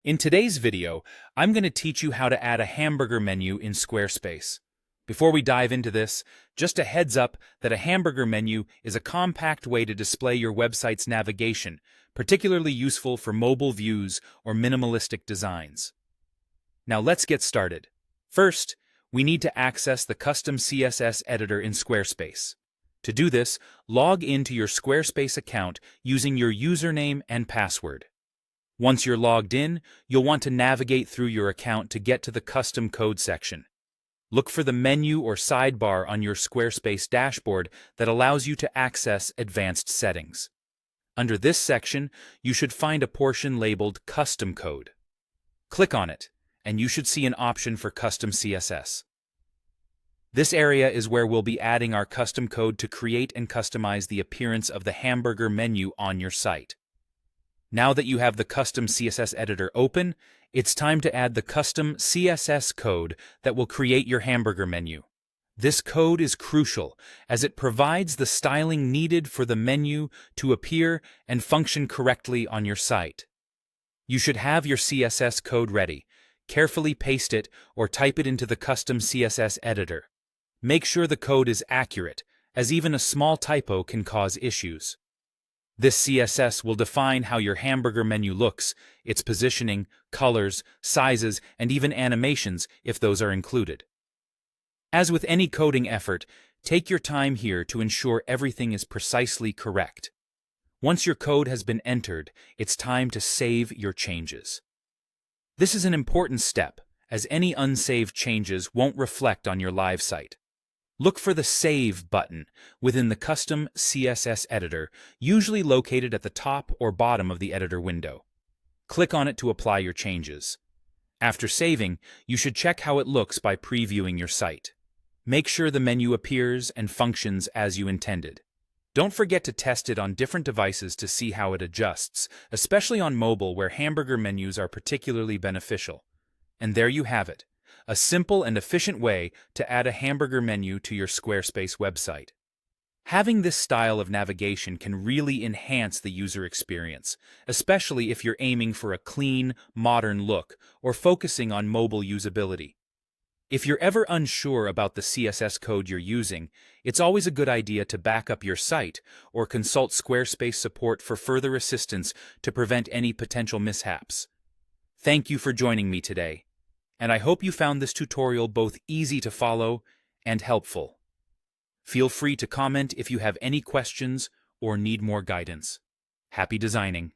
In today's video, I'm going to teach you how to add a hamburger menu in Squarespace. Before we dive into this, just a heads up that a hamburger menu is a compact way to display your website's navigation, particularly useful for mobile views or minimalistic designs. Now let's get started. First, we need to access the custom CSS editor in Squarespace. To do this, log into your Squarespace account using your username and password. Once you're logged in, you'll want to navigate through your account to get to the custom code section. Look for the menu or sidebar on your Squarespace dashboard that allows you to access advanced settings. Under this section, you should find a portion labeled Custom Code. Click on it, and you should see an option for Custom CSS. This area is where we'll be adding our custom code to create and customize the appearance of the hamburger menu on your site. Now that you have the custom CSS editor open, it's time to add the custom CSS code that will create your hamburger menu. This code is crucial as it provides the styling needed for the menu to appear and function correctly on your site. You should have your CSS code ready. Carefully paste it or type it into the custom CSS editor. Make sure the code is accurate, as even a small typo can cause issues. This CSS will define how your hamburger menu looks, its positioning, colors, sizes, and even animations if those are included. As with any coding effort, take your time here to ensure everything is precisely correct. Once your code has been entered, it's time to save your changes. This is an important step, as any unsaved changes won't reflect on your live site. Look for the Save button within the custom CSS editor, usually located at the top or bottom of the editor window. Click on it to apply your changes. After saving, you should check how it looks by previewing your site. Make sure the menu appears and functions as you intended. Don't forget to test it on different devices to see how it adjusts, especially on mobile where hamburger menus are particularly beneficial. And there you have it. A simple and efficient way to add a hamburger menu to your Squarespace website. Having this style of navigation can really enhance the user experience, especially if you're aiming for a clean, modern look or focusing on mobile usability. If you're ever unsure about the CSS code you're using, it's always a good idea to back up your site or consult Squarespace support for further assistance to prevent any potential mishaps. Thank you for joining me today, and I hope you found this tutorial both easy to follow and helpful. Feel free to comment if you have any questions or need more guidance. Happy designing!